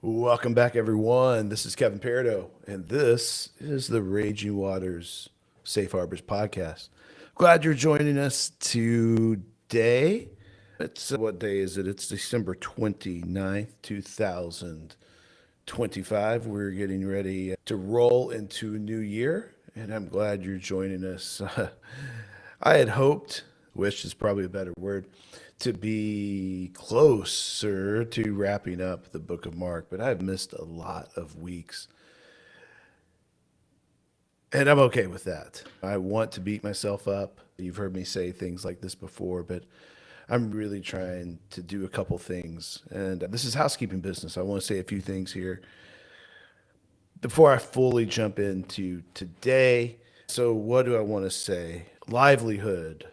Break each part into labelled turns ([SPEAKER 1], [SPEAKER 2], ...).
[SPEAKER 1] Welcome back, everyone. This is Kevin Peridot, and this is the Raging Waters Safe Harbors podcast. Glad you're joining us today. What day is it? It's December 29th, 2025. We're getting ready to roll into a new year, and I'm glad you're joining us. I had hoped, wish is probably a better word, to be closer to wrapping up the book of Mark, but I've missed a lot of weeks, and I'm okay with that. I want to beat myself up. You've heard me say things like this before, but I'm really trying to do a couple things, and this is housekeeping business. I want to say a few things here before I fully jump into today. So, what do I want to say? Livelihood,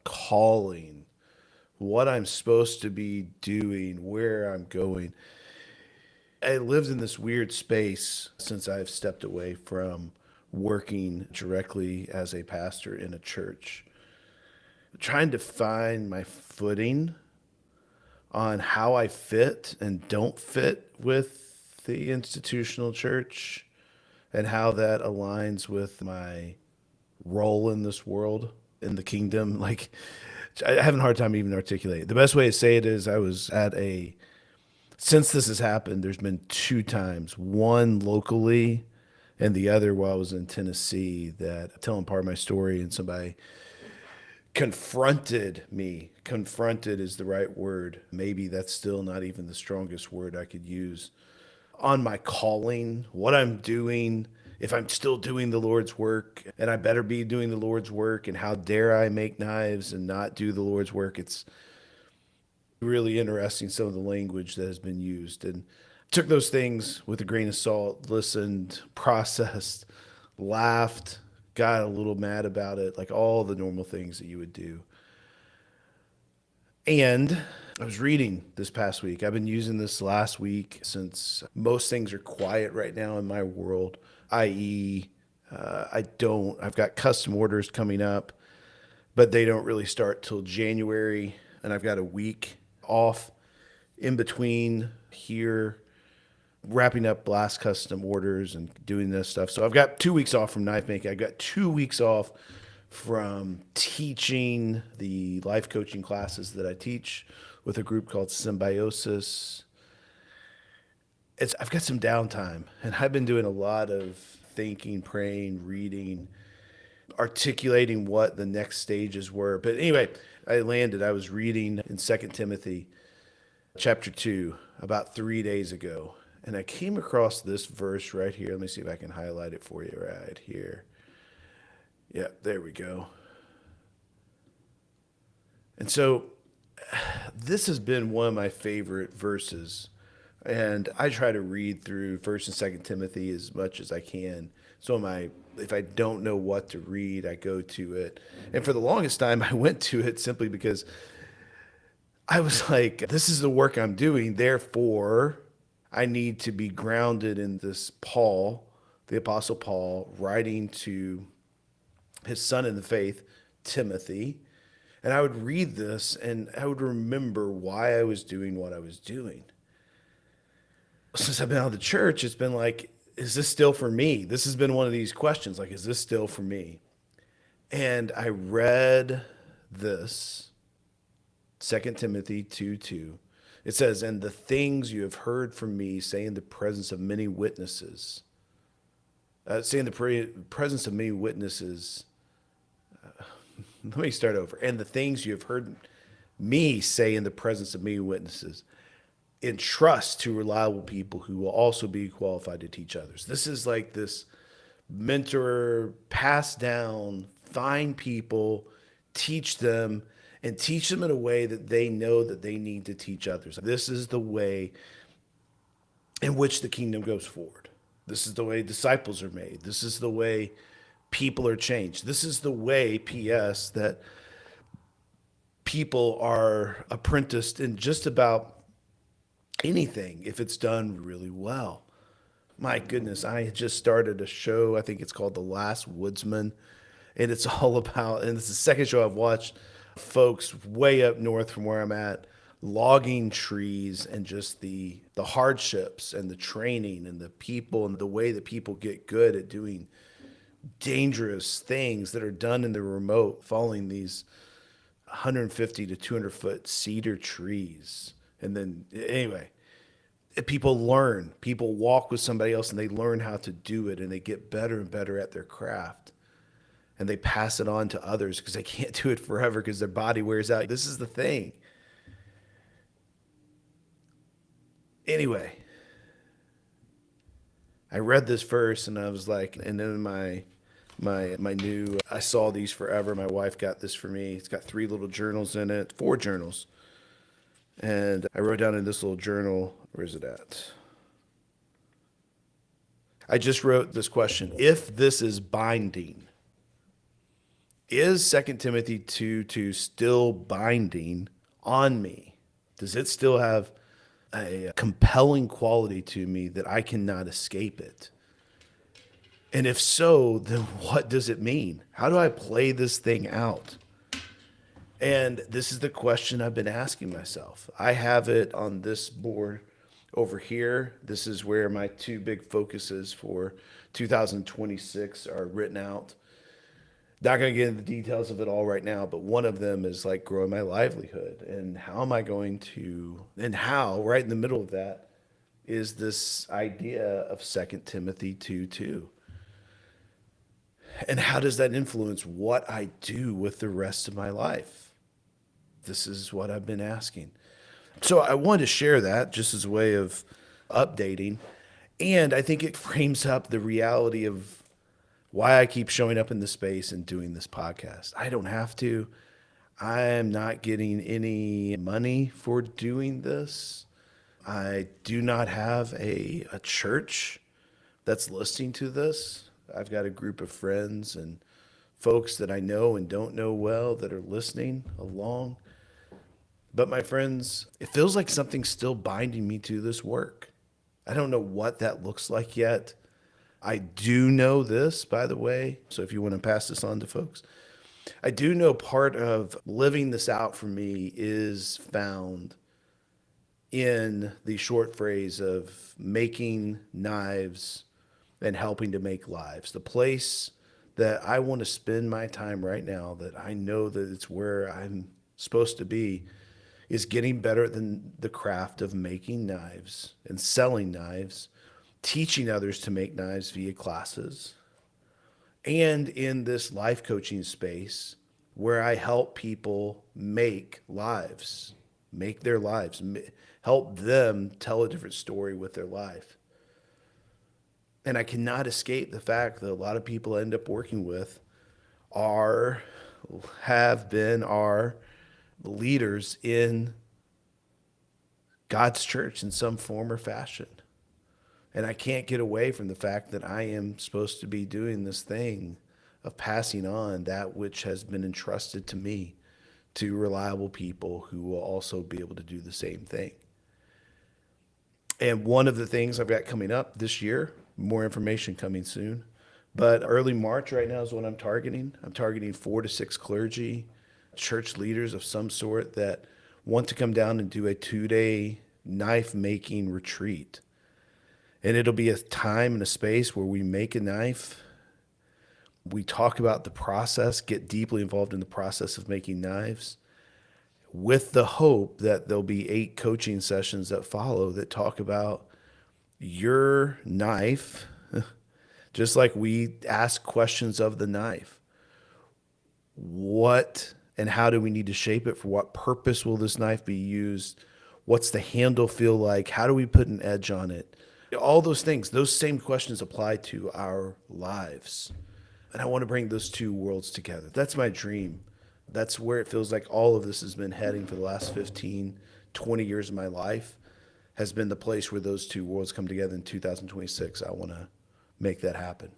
[SPEAKER 1] calling, what I'm supposed to be doing, where I'm going. I lived in this weird space since I've stepped away from working directly as a pastor in a church, trying to find my footing on how I fit and don't fit with the institutional church and how that aligns with my role in this world, in the kingdom. Like, I have a hard time even articulating. The best way to say it is I was at a since this has happened, there's been two times, one locally and the other while I was in Tennessee, that telling part of my story and somebody confronted me. Confronted is the right word. Maybe that's still not even the strongest word I could use on my calling, what I'm doing, if I'm still doing the Lord's work, and I better be doing the Lord's work, and how dare I make knives and not do the Lord's work. It's really interesting, some of the language that has been used, and took those things with a grain of salt, listened, processed, laughed, got a little mad about it, like all the normal things that you would do. And I was reading this past week. I've been using this last week since most things are quiet right now in my world, i.e., I've got custom orders coming up, but they don't really start till January. And I've got a week off in between here, wrapping up blast custom orders and doing this stuff. So I've got 2 weeks off from knife making. I've got 2 weeks off from teaching the life coaching classes that I teach with a group called Symbiosis. I've got some downtime, and I've been doing a lot of thinking, praying, reading, articulating what the next stages were. But anyway, I was reading in Second Timothy chapter 2 about 3 days ago, and I came across this verse right here. Let me see if I can highlight it for you right here. Yeah, there we go. And so this has been one of my favorite verses. And I try to read through First and Second Timothy as much as I can. So if I don't know what to read, I go to it. And for the longest time, I went to it simply because I was like, this is the work I'm doing. Therefore, I need to be grounded in this Paul, the Apostle Paul, writing to his son in the faith, Timothy. And I would read this and I would remember why I was doing what I was doing. Since I've been out of the church, it's been like, is this still for me? This has been one of these questions, like, is this still for me? And I read this, Second Timothy 2:2. It says, and the things you have heard from me say in the presence of many witnesses, say in the presence of many witnesses, let me start over. And the things you have heard me say in the presence of many witnesses, entrust to reliable people who will also be qualified to teach others. This is like this mentor, pass down, find people, teach them, and teach them in a way that they know that they need to teach others. This is the way in which the kingdom goes forward. This is the way disciples are made. This is the way people are changed. This is the way, P.S., that people are apprenticed in just about anything if it's done really well. My goodness, I just started a show. I think it's called The Last Woodsman. And and it's the second show I've watched, folks way up north from where I'm at logging trees and just the hardships and the training and the people and the way that people get good at doing dangerous things that are done in the remote, following these 150 to 200-foot cedar trees. And then, anyway, people learn. People walk with somebody else and they learn how to do it and they get better and better at their craft. And they pass it on to others because they can't do it forever because their body wears out. This is the thing. Anyway, I read this verse and I was like, and then my new, I saw these forever. My wife got this for me. It's got 3 little journals in it, 4 journals. And I wrote down in this little journal, where is it at? I just wrote this question: if this is binding, is 2 Timothy 2:2 still binding on me? Does it still have a compelling quality to me that I cannot escape it? And if so, then what does it mean? How do I play this thing out? And this is the question I've been asking myself. I have it on this board over here. This is where my 2 big focuses for 2026 are written out. Not going to get into the details of it all right now, but one of them is like growing my livelihood. And how am I going to, and how, right in the middle of that, is this idea of 2 Timothy 2:2. And how does that influence what I do with the rest of my life? This is what I've been asking. So I wanted to share that just as a way of updating. And I think it frames up the reality of why I keep showing up in this space and doing this podcast. I don't have to. I am not getting any money for doing this. I do not have a church that's listening to this. I've got a group of friends and folks that I know and don't know well that are listening along. But my friends, it feels like something's still binding me to this work. I don't know what that looks like yet. I do know this, by the way, so if you want to pass this on to folks, I do know part of living this out for me is found in the short phrase of making knives and helping to make lives. The place that I want to spend my time right now, that I know that it's where I'm supposed to be, is getting better than the craft of making knives and selling knives, teaching others to make knives via classes, and in this life coaching space where I help people make lives, make their lives, help them tell a different story with their life. And I cannot escape the fact that a lot of people I end up working with have been, are leaders in God's church in some form or fashion. And I can't get away from the fact that I am supposed to be doing this thing of passing on that which has been entrusted to me to reliable people who will also be able to do the same thing. And one of the things I've got coming up this year, more information coming soon, but early March right now is what I'm targeting. I'm targeting 4 to 6 clergy, church leaders of some sort that want to come down and do a 2-day knife making retreat. And it'll be a time and a space where we make a knife. We talk about the process, get deeply involved in the process of making knives, with the hope that there'll be 8 coaching sessions that follow that talk about your knife, just like we ask questions of the knife. What and how do we need to shape it? For what purpose will this knife be used? What's the handle feel like? How do we put an edge on it? All those things, those same questions apply to our lives. And I want to bring those 2 worlds together. That's my dream. That's where it feels like all of this has been heading for the last 15, 20 years of my life, has been the place where those 2 worlds come together in 2026. I want to make that happen.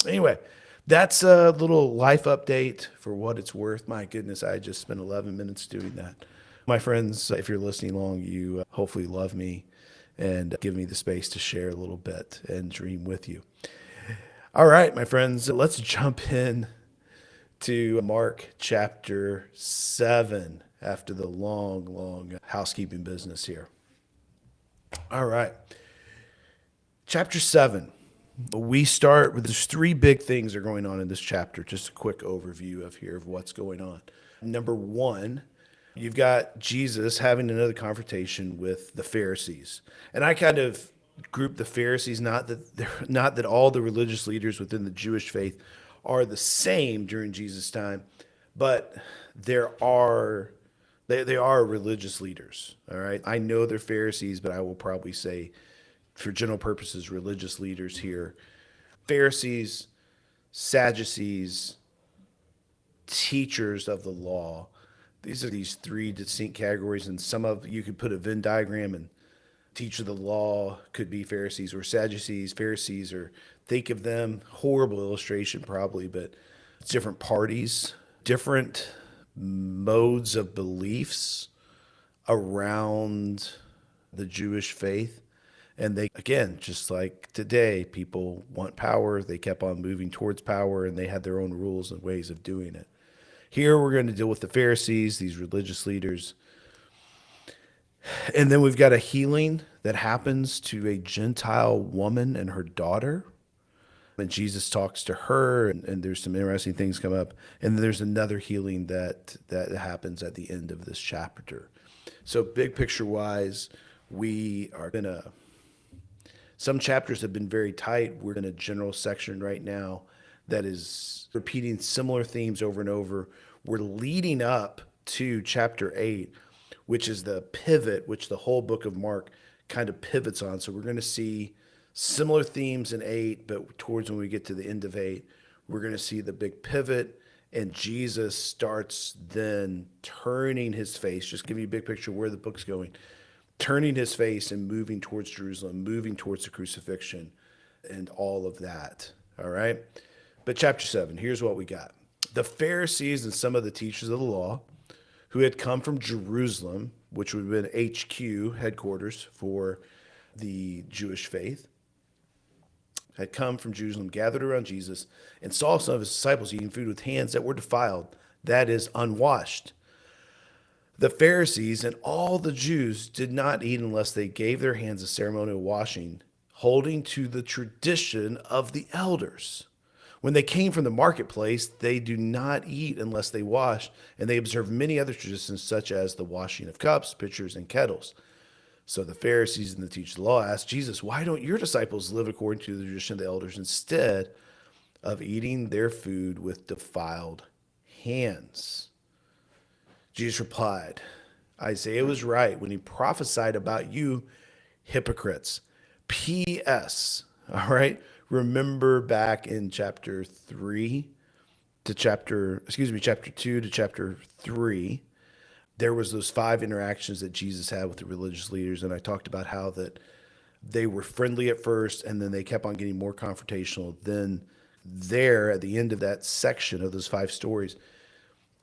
[SPEAKER 1] Anyway, that's a little life update for what it's worth. My goodness, I just spent 11 minutes doing that. My friends, if you're listening along, you hopefully love me and give me the space to share a little bit and dream with you. All right, my friends, let's jump in to Mark chapter 7. after the long housekeeping business here. All right. Chapter 7. We start with there's three big things that are going on in this chapter. Just a quick overview of what's going on. Number one, you've got Jesus having another confrontation with the Pharisees. And I kind of group the Pharisees, not that all the religious leaders within the Jewish faith are the same during Jesus' time, but they are religious leaders. All right. I know they're Pharisees, but I will probably say, for general purposes, religious leaders here. Pharisees, Sadducees, teachers of the law. These are these three distinct categories, and some of you could put a Venn diagram, and teacher of the law could be Pharisees or Sadducees. Pharisees, or think of them, horrible illustration probably, but it's different parties, different modes of beliefs around the Jewish faith. And they, again, just like today, people want power. They kept on moving towards power, and they had their own rules and ways of doing it. Here we're going to deal with the Pharisees, these religious leaders. And then we've got a healing that happens to a Gentile woman and her daughter. And Jesus talks to her, and there's some interesting things come up. And then there's another healing that happens at the end of this chapter. So big picture wise, we are going to, some chapters have been very tight. We're in a general section right now that is repeating similar themes over and over. We're leading up to chapter 8, which is the pivot, which the whole book of Mark kind of pivots on. So we're going to see similar themes in 8, but towards when we get to the end of 8, we're going to see the big pivot, and Jesus starts then turning his face. Just give you a big picture where the book's going. Turning his face and moving towards Jerusalem, moving towards the crucifixion and all of that. All right. But chapter 7, here's what we got. The Pharisees and some of the teachers of the law who had come from Jerusalem, which would have been HQ, headquarters for the Jewish faith, had come from Jerusalem, gathered around Jesus, and saw some of his disciples eating food with hands that were defiled, that is, unwashed. The Pharisees and all the Jews did not eat unless they gave their hands a ceremonial washing, holding to the tradition of the elders. When they came from the marketplace, they do not eat unless they wash, and they observe many other traditions, such as the washing of cups, pitchers, and kettles. So the Pharisees and the teachers of the law asked Jesus, "Why don't your disciples live according to the tradition of the elders instead of eating their food with defiled hands?" Jesus replied, "Isaiah was right when he prophesied about you hypocrites. P.S. All right. Remember back in chapter 2 to chapter 3, there was those 5 interactions that Jesus had with the religious leaders. And I talked about how that they were friendly at first, and then they kept on getting more confrontational. Then there at the end of that section of those 5 stories,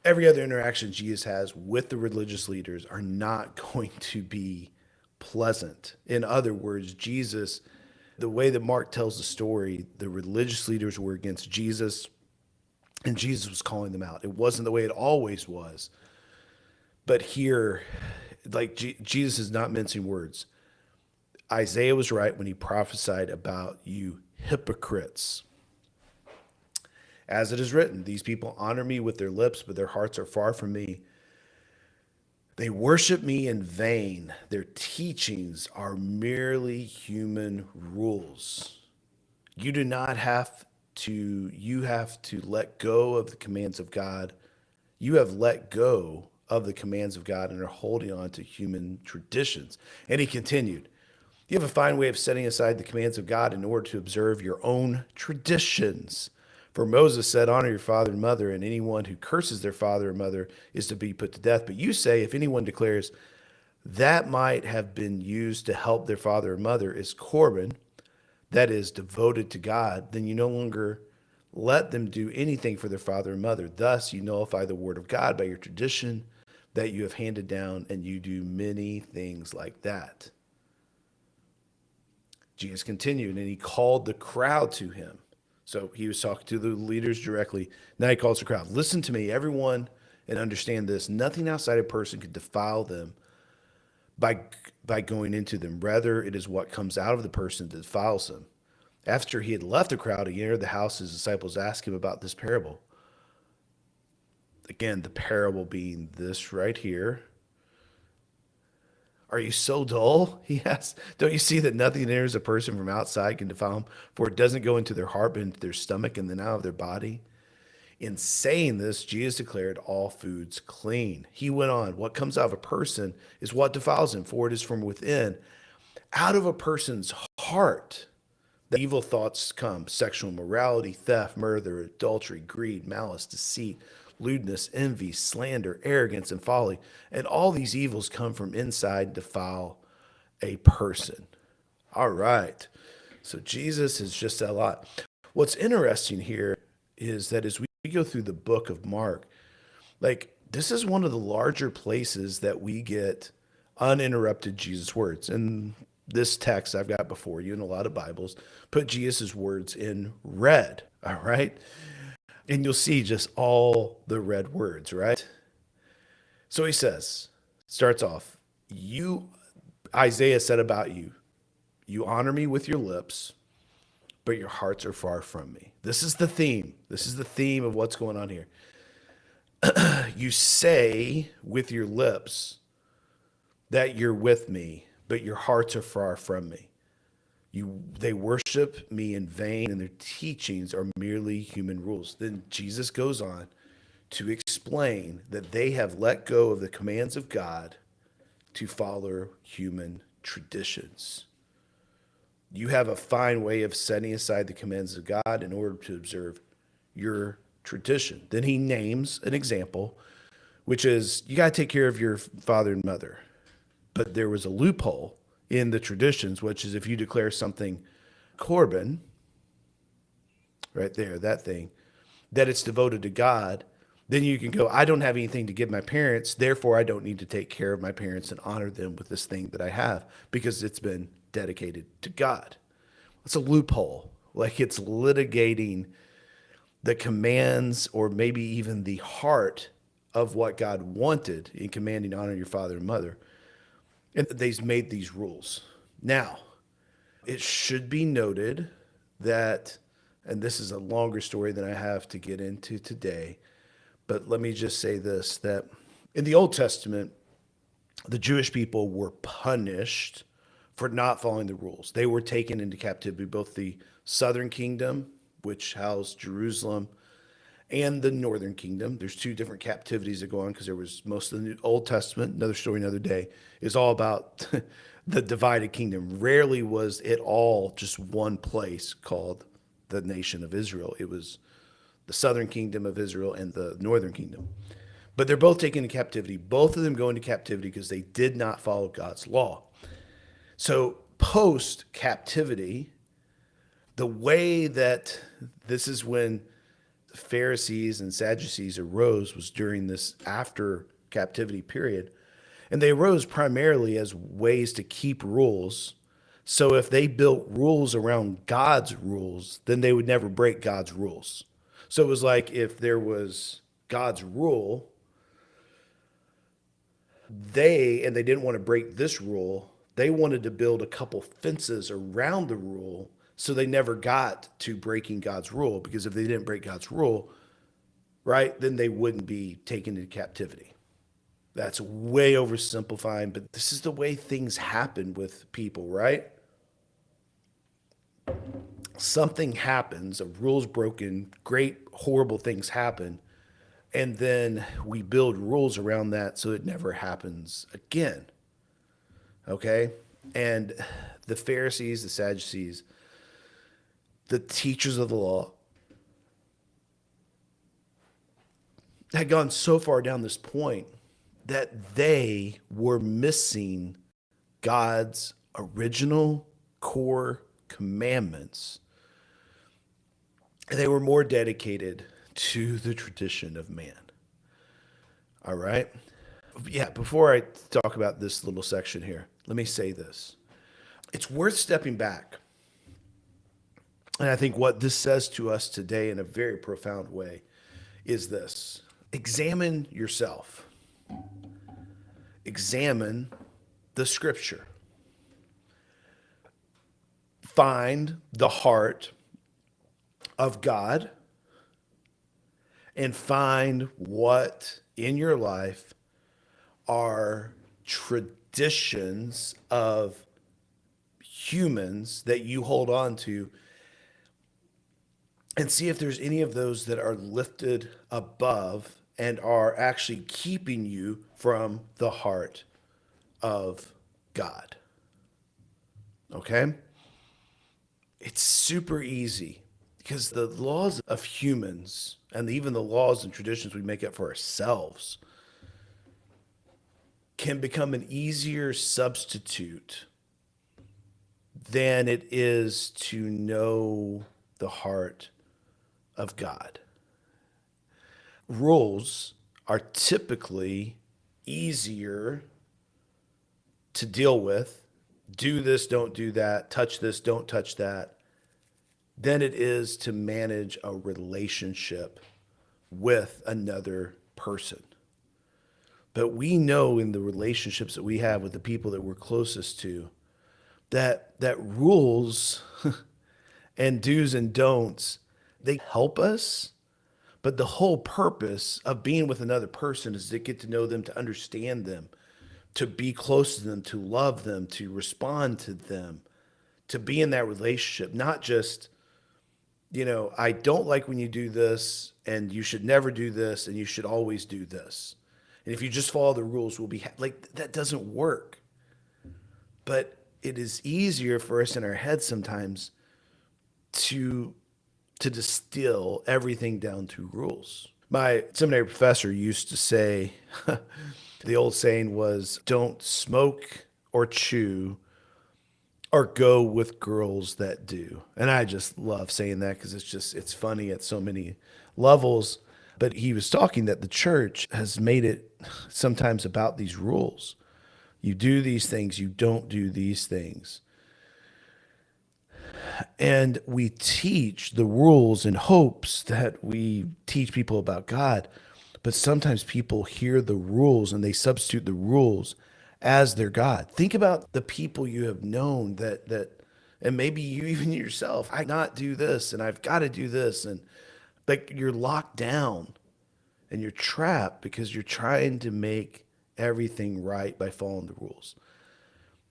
[SPEAKER 1] every other interaction Jesus has with the religious leaders are not going to be pleasant. In other words, Jesus, the way that Mark tells the story, the religious leaders were against Jesus, and Jesus was calling them out. It wasn't the way it always was. But here, like Jesus is not mincing words. Isaiah was right when he prophesied about you hypocrites. As it is written, these people honor me with their lips, but their hearts are far from me. They worship me in vain. Their teachings are merely human rules. You have to let go of the commands of God. You have let go of the commands of God and are holding on to human traditions. And he continued, you have a fine way of setting aside the commands of God in order to observe your own traditions. For Moses said, honor your father and mother, and anyone who curses their father or mother is to be put to death. But you say, if anyone declares that might have been used to help their father or mother is Corban, that is devoted to God, then you no longer let them do anything for their father or mother. Thus, you nullify the word of God by your tradition that you have handed down, and you do many things like that. Jesus continued, and he called the crowd to him. So he was talking to the leaders directly. Now he calls the crowd. Listen to me, everyone And understand this, nothing outside a person can defile them by by going into them. Rather, it is what comes out of the person that defiles them. After he had left the crowd, he entered the house. His disciples asked him about this parable. Again, the parable being this right here. Are you so dull? He asked. Don't you see that nothing enters a person from outside can defile them? For it doesn't go into their heart, but into their stomach and then out of their body. In saying this, Jesus declared all foods clean. He went on, what comes out of a person is what defiles him, for it is from within. Out of a person's heart, the evil thoughts come: sexual immorality, theft, murder, adultery, greed, malice, deceit, lewdness, envy, slander, arrogance, and folly. And all these evils come from inside, defile a person. All right. So Jesus has just said a lot. What's interesting here is that as we go through the book of Mark, like this is one of the larger places that we get uninterrupted Jesus words. And this text I've got before you in a lot of Bibles put Jesus' words in red. All right. And you'll see just all the red words, right? So he says, starts off, you, Isaiah said about you, you honor me with your lips, but your hearts are far from me. This is the theme. This is the theme of what's going on here. You say with your lips that you're with me, but your hearts are far from me. They worship me in vain, and their teachings are merely human rules. Then Jesus goes on to explain that they have let go of the commands of God to follow human traditions. You have a fine way of setting aside the commands of God in order to observe your tradition. Then he names an example, which is you got to take care of your father and mother. But there was a loophole in the traditions, which is if you declare something Corban, right there, that thing, that it's devoted to God, then you can go, I don't have anything to give my parents, therefore I don't need to take care of my parents and honor them with this thing that I have because it's been dedicated to God. It's a loophole. Like it's litigating the commands or maybe even the heart of what God wanted in commanding honor your father and mother. And they've made these rules. Now, it should be noted that, and this is a longer story than I have to get into today, but let me just say this, that in the Old Testament, the Jewish people were punished for not following the rules. They were taken into captivity, both the southern kingdom, which housed Jerusalem, and the northern kingdom. There's two different captivities that go on because there was most of the Old Testament, another story another day, is all about the divided kingdom. Rarely was it all just one place called the nation of Israel. It was the southern kingdom of Israel and the northern kingdom. But they're both taken into captivity. Both of them go into captivity because they did not follow God's law. So post captivity, the way that this is when the Pharisees and Sadducees arose was during this after captivity period. And they arose primarily as ways to keep rules. So if they built rules around God's rules, then they would never break God's rules. So it was like if there was God's rule, they didn't want to break this rule, they wanted to build a couple fences around the rule so they never got to breaking God's rule, because if they didn't break God's rule, right, then they wouldn't be taken into captivity. That's way oversimplifying, but this is the way things happen with people, right? Something happens, a rule's broken, great, horrible things happen, and then we build rules around that so it never happens again. Okay? And the Pharisees, the Sadducees, the teachers of the law had gone so far down this point that they were missing God's original core commandments. They were more dedicated to the tradition of man. All right? Yeah, before I talk about this little section here, let me say this. It's worth stepping back. And I think what this says to us today in a very profound way is this. Examine yourself. Examine the scripture. Find the heart of God and find what in your life are traditions of humans that you hold on to, and see if there's any of those that are lifted above and are actually keeping you from the heart of God. Okay? It's super easy because the laws of humans and even the laws and traditions we make up for ourselves can become an easier substitute than it is to know the heart of God. Rules are typically easier to deal with. Do this, don't do that, touch this, don't touch that, than it is to manage a relationship with another person. But we know in the relationships that we have with the people that we're closest to that rules and do's and don'ts, they help us. But the whole purpose of being with another person is to get to know them, to understand them, to be close to them, to love them, to respond to them, to be in that relationship, not just, I don't like when you do this and you should never do this and you should always do this. And if you just follow the rules, we'll be like, that doesn't work. But it is easier for us in our heads sometimes to distill everything down to rules. My seminary professor used to say, the old saying was, don't smoke or chew or go with girls that do. And I just love saying that because it's funny at so many levels. But he was talking that the church has made it sometimes about these rules. You do these things, you don't do these things. And we teach the rules in hopes that we teach people about God. But sometimes people hear the rules and they substitute the rules as their God. Think about the people you have known and maybe you even yourself, I not do this and I've got to do this. And like you're locked down and you're trapped because you're trying to make everything right by following the rules.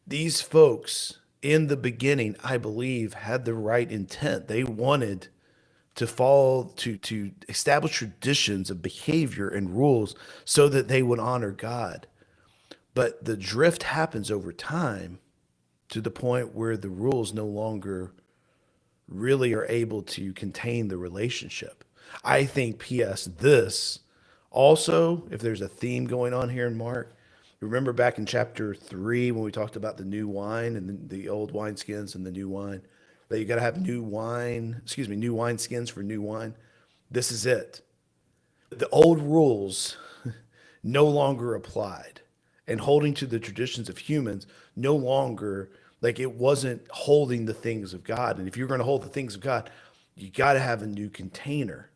[SPEAKER 1] These folks in the beginning, I believe, had the right intent. They wanted to follow, to establish traditions of behavior and rules so that they would honor God. But the drift happens over time to the point where the rules no longer really are able to contain the relationship. I think, P.S., this also, if there's a theme going on here in Mark, remember back in chapter 3 when we talked about the new wine and the old wineskins and the new wine, that you got to have new wineskins for new wine. This is it. The old rules no longer applied, and holding to the traditions of humans no longer, like it wasn't holding the things of God. And if you're going to hold the things of God, you got to have a new container.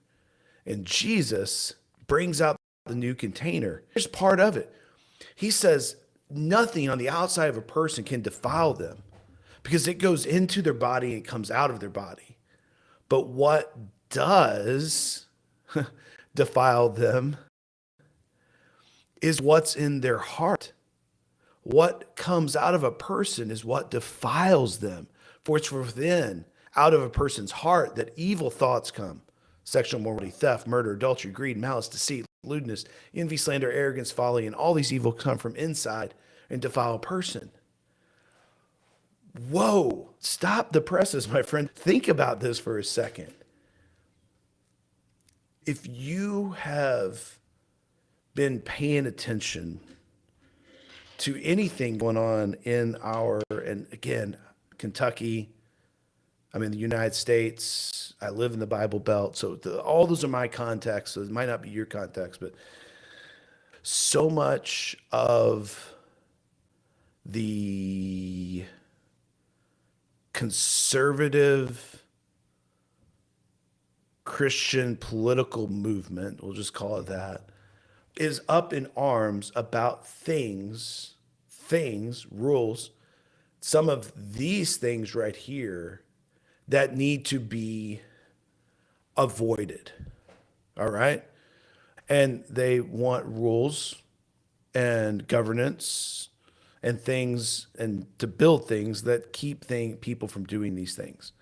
[SPEAKER 1] And Jesus brings out the new container. Here's part of it. He says nothing on the outside of a person can defile them because it goes into their body and comes out of their body. But what does defile them is what's in their heart. What comes out of a person is what defiles them. For it's within, out of a person's heart, that evil thoughts come: sexual immorality, theft, murder, adultery, greed, malice, deceit, lewdness, envy, slander, arrogance, folly, and all these evil come from inside and defile a person. Whoa, stop the presses, my friend. Think about this for a second. If you have been paying attention to anything going on in and again, Kentucky, I'm in the United States, I live in the Bible Belt, so all those are my contexts, so it might not be your context, but so much of the conservative Christian political movement, we'll just call it that, is up in arms about rules, some of these things right here that need to be avoided. All right. And they want rules and governance and things and to build things that keep people from doing these things.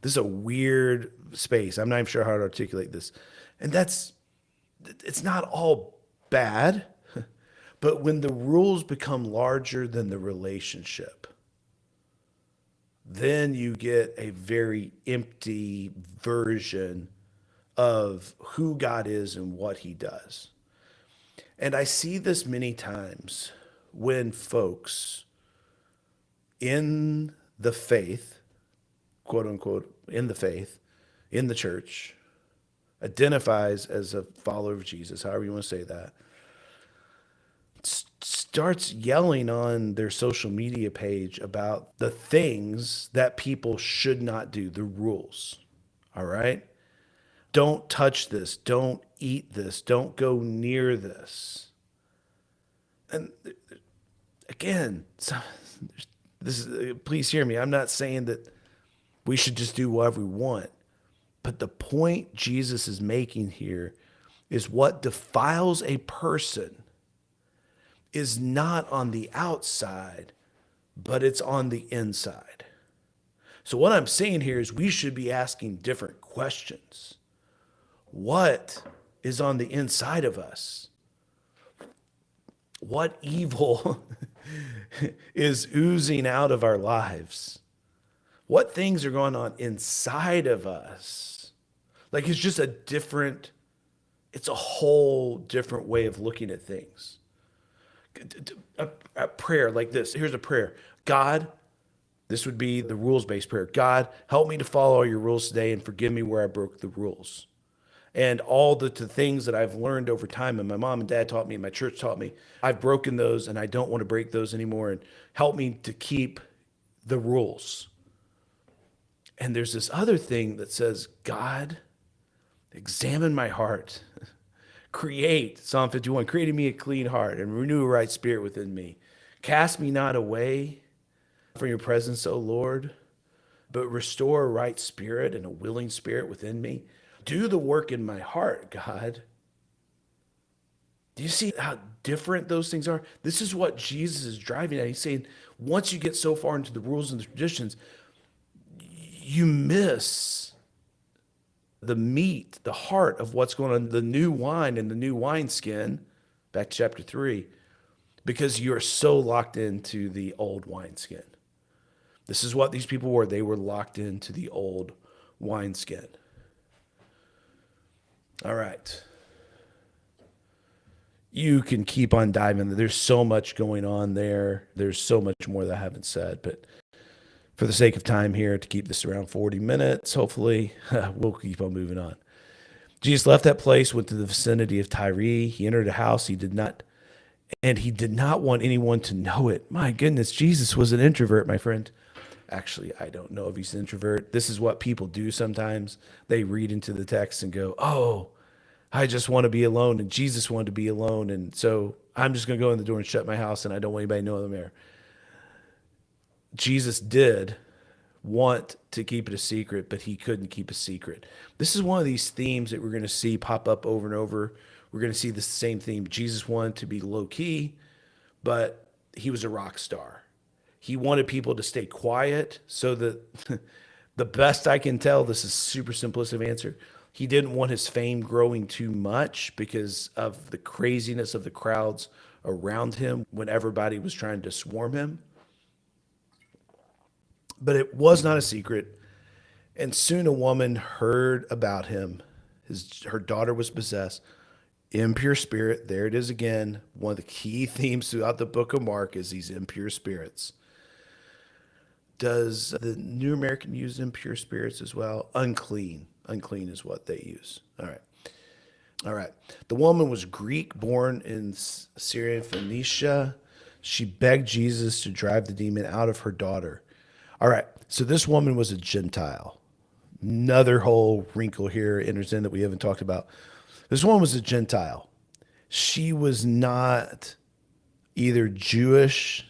[SPEAKER 1] This is a weird space. I'm not even sure how to articulate this. And it's not all bad, but when the rules become larger than the relationship, then you get a very empty version of who God is and what he does. And I see this many times when folks in the faith, quote unquote, in the faith, in the church, identifies as a follower of Jesus, however you want to say that, starts yelling on their social media page about the things that people should not do, the rules. All right? Don't touch this. Don't eat this. Don't go near this. And again, please hear me. I'm not saying that we should just do whatever we want. But the point Jesus is making here is what defiles a person is not on the outside, but it's on the inside. So what I'm saying here is we should be asking different questions. What is on the inside of us? What evil is oozing out of our lives? What things are going on inside of us? Like it's a whole different way of looking at things. A prayer like this. Here's a prayer. God, this would be the rules-based prayer. God, help me to follow all your rules today and forgive me where I broke the rules. And all the things that I've learned over time and my mom and dad taught me and my church taught me, I've broken those and I don't want to break those anymore. And help me to keep the rules. And there's this other thing that says, God, examine my heart. Create, Psalm 51, create in me a clean heart and renew a right spirit within me. Cast me not away from your presence, O Lord, but restore a right spirit and a willing spirit within me. Do the work in my heart, God. Do you see how different those things are? This is what Jesus is driving at. He's saying, once you get so far into the rules and the traditions, you miss the meat, the heart of what's going on, the new wine and the new wineskin, back to chapter 3, because you're so locked into the old wineskin. This is what these people were. They were locked into the old wineskin. All right. You can keep on diving. There's so much going on there. There's so much more that I haven't said, but for the sake of time here, to keep this around 40 minutes, hopefully, we'll keep on moving on. Jesus left that place, went to the vicinity of Tyre. He entered a house he did not want anyone to know it. My goodness, Jesus was an introvert, my friend. Actually, I don't know if he's an introvert. This is what people do sometimes. They read into the text and go, oh, I just want to be alone, and Jesus wanted to be alone, and so I'm just going to go in the door and shut my house, and I don't want anybody to know I'm there. Jesus did want to keep it a secret, but he couldn't keep a secret. This is one of these themes that we're going to see pop up over and over. We're going to see the same theme. Jesus wanted to be low key, but he was a rock star. He wanted people to stay quiet so that the best I can tell, this is a super simplistic answer. He didn't want his fame growing too much because of the craziness of the crowds around him when everybody was trying to swarm him. But it was not a secret. And soon a woman heard about him. Her daughter was possessed. Impure spirit. There it is again. One of the key themes throughout the book of Mark is these impure spirits. Does the New American use impure spirits as well? Unclean. Unclean is what they use. All right. The woman was Greek, born in Syria and Phoenicia. She begged Jesus to drive the demon out of her daughter. All right, so this woman was a Gentile. Another whole wrinkle here enters in that we haven't talked about. This one was a Gentile. She was not either Jewish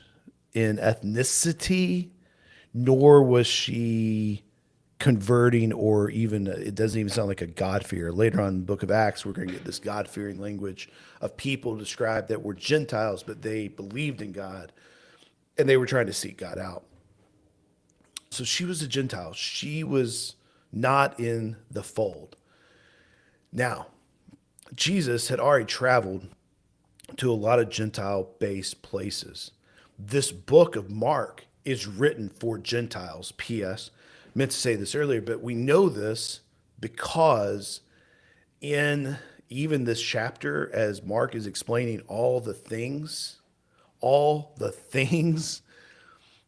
[SPEAKER 1] in ethnicity, nor was she converting, or even, it doesn't even sound like a God-fearer. Later on in the book of Acts, we're going to get this God-fearing language of people described that were Gentiles, but they believed in God and they were trying to seek God out. So she was a Gentile. She was not in the fold. Now, Jesus had already traveled to a lot of Gentile based places. This book of Mark is written for Gentiles. P.S. Meant to say this earlier, but we know this because in even this chapter, as Mark is explaining all the things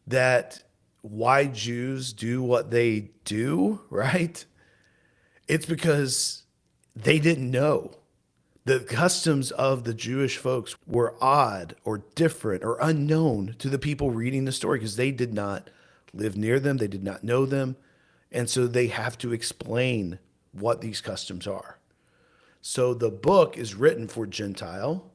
[SPEAKER 1] that why Jews do what they do, right? It's because they didn't know. The customs of the Jewish folks were odd or different or unknown to the people reading the story because they did not live near them, they did not know them. And so they have to explain what these customs are. So the book is written for Gentile.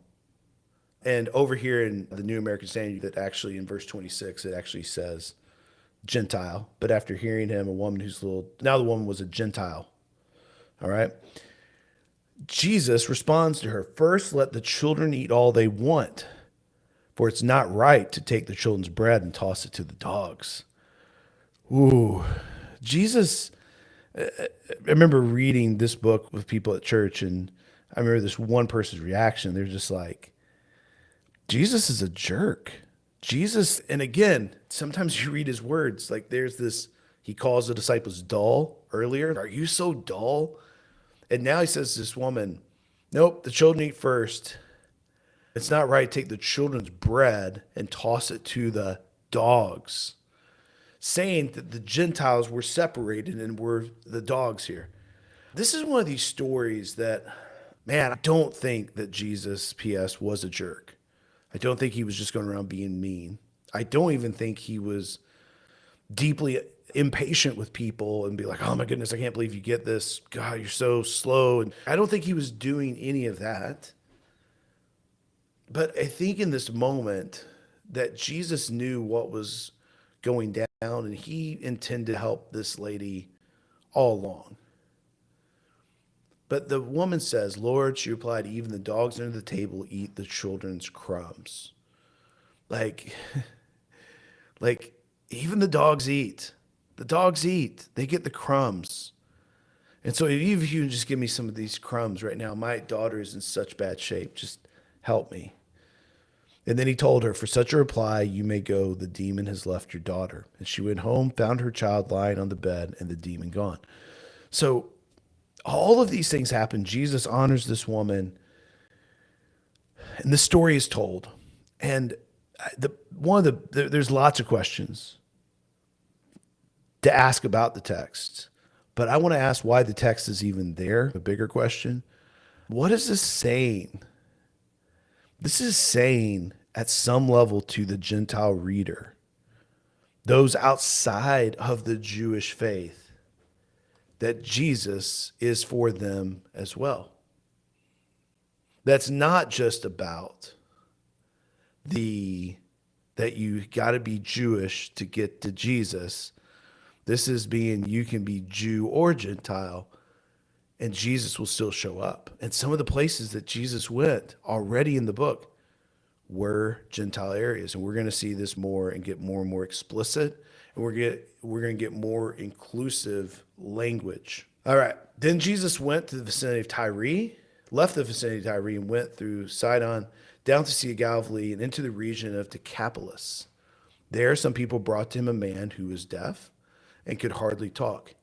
[SPEAKER 1] And over here in the New American Standard, that actually in verse 26, it actually says Gentile. But after hearing him, a woman now the woman was a Gentile. All right. Jesus responds to her, first, let the children eat all they want, for it's not right to take the children's bread and toss it to the dogs. Ooh, Jesus, I remember reading this book with people at church, and I remember this one person's reaction. They're just like, Jesus is a jerk. Jesus, and again, sometimes you read his words, like there's this, he calls the disciples dull earlier. Are you so dull? And now he says to this woman, nope, the children eat first. It's not right to take the children's bread and toss it to the dogs, saying that the Gentiles were separated and were the dogs here. This is one of these stories that, man, I don't think that Jesus, P.S., was a jerk. I don't think he was just going around being mean. I don't even think he was deeply impatient with people and be like, oh my goodness, I can't believe you get this. God, you're so slow. And I don't think he was doing any of that. But I think in this moment that Jesus knew what was going down and he intended to help this lady all along. But the woman says, Lord, she replied, even the dogs under the table eat the children's crumbs. Like, like even the dogs eat. The dogs eat. They get the crumbs. And so if you can just give me some of these crumbs right now, my daughter is in such bad shape. Just help me. And then he told her, for such a reply, you may go. The demon has left your daughter. And she went home, found her child lying on the bed, and the demon gone. So all of these things happen. Jesus honors this woman, and the story is told. And there's lots of questions to ask about the text, but I want to ask why the text is even there. A bigger question: what is this saying? This is saying at some level to the Gentile reader, those outside of the Jewish faith, that Jesus is for them as well. That's not just about that you got to be Jewish to get to Jesus. This is being, you can be Jew or Gentile, and Jesus will still show up. And some of the places that Jesus went already in the book were Gentile areas. And we're going to see this more and get more and more explicit. And we're going to get more inclusive language. All right. Then Jesus went to the vicinity of Tyre, left the vicinity of Tyre, and went through Sidon, down to Sea of Galilee, and into the region of Decapolis. There, some people brought to him a man who was deaf and could hardly talk.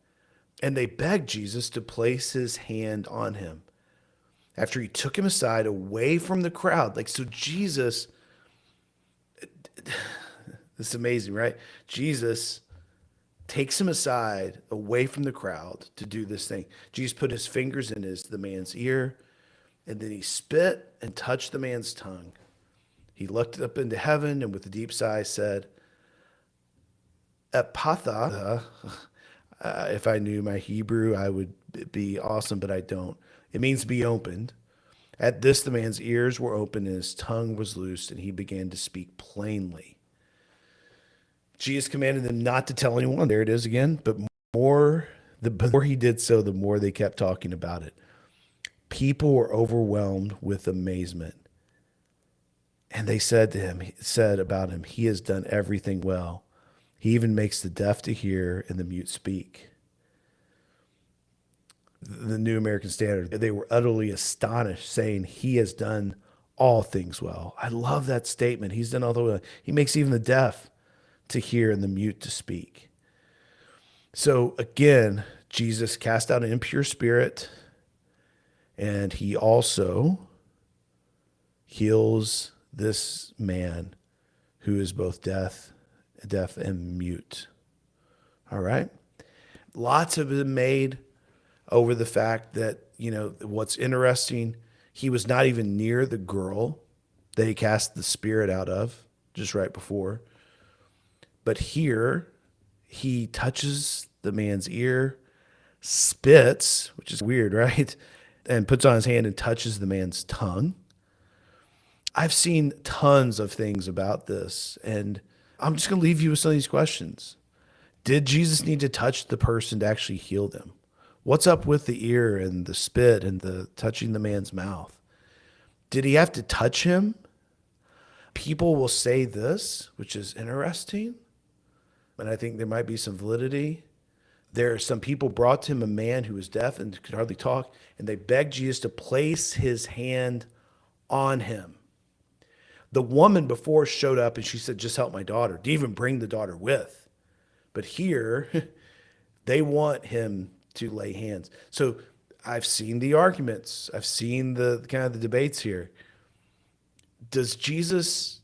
[SPEAKER 1] And they begged Jesus to place his hand on him. After he took him aside away from the crowd, like, so Jesus, this is amazing, right? Jesus takes him aside away from the crowd to do this thing. Jesus put his fingers in the man's ear, and then he spit and touched the man's tongue. He looked up into heaven and with a deep sigh said, Epatha, If I knew my Hebrew, I would be awesome, but I don't. It means be opened. At this, the man's ears were open and his tongue was loosed, and he began to speak plainly. Jesus commanded them not to tell anyone. There it is again. But the more he did so, the more they kept talking about it. People were overwhelmed with amazement. And they said about him, he has done everything well. He even makes the deaf to hear and the mute speak. The New American Standard, they were utterly astonished, saying, he has done all things well. I love that statement. He's done all the well. He makes even the deaf to hear and the mute to speak. So again, Jesus cast out an impure spirit, and he also heals this man who is both deaf and mute. All right. Lots have been made over the fact that, what's interesting, he was not even near the girl that he cast the spirit out of just right before. But here he touches the man's ear, spits, which is weird, right? And puts on his hand and touches the man's tongue. I've seen tons of things about this, and I'm just going to leave you with some of these questions. Did Jesus need to touch the person to actually heal them? What's up with the ear and the spit and the touching the man's mouth? Did he have to touch him? People will say this, which is interesting, and I think there might be some validity. There are some people brought to him a man who was deaf and could hardly talk, and they begged Jesus to place his hand on him. The woman before showed up and she said, just help my daughter. Didn't even bring the daughter with. But here, they want him to lay hands. So I've seen the arguments. I've seen the kind of the debates here. Does Jesus,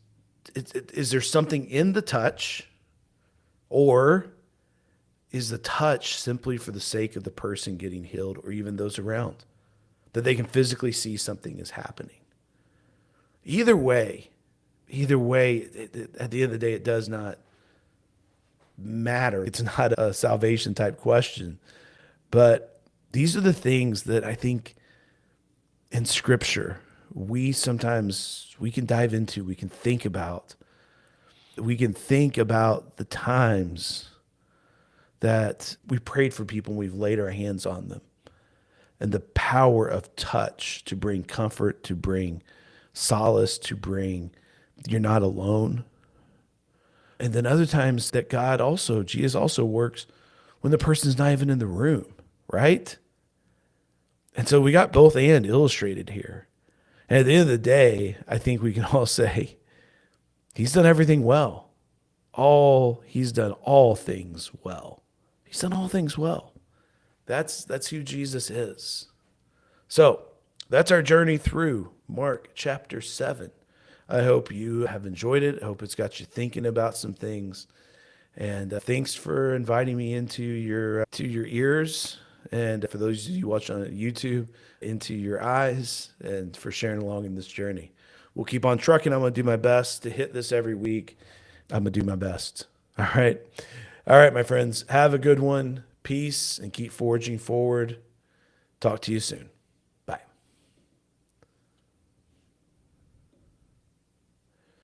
[SPEAKER 1] is there something in the touch, or is the touch simply for the sake of the person getting healed or even those around, that they can physically see something is happening? Either way, at the end of the day, it does not matter. It's not a salvation type question. But these are the things that I think in Scripture we can dive into, we can think about. We can think about the times that we prayed for people and we've laid our hands on them, and the power of touch to bring comfort, to bring solace, to bring you're not alone. And then other times that Jesus also works when the person's not even in the room, right? And so we got both and illustrated here. And at the end of the day, I think we can all say he's done everything well. He's done all things well. He's done all things well. That's who Jesus is. So that's our journey through Mark chapter 7. I hope you have enjoyed it. I hope it's got you thinking about some things. And thanks for inviting me into your ears, and for those of you watching on YouTube, into your eyes, and for sharing along in this journey. We'll keep on trucking. I'm going to do my best to hit this every week. I'm going to do my best. All right. All right, my friends. Have a good one. Peace, and keep forging forward. Talk to you soon.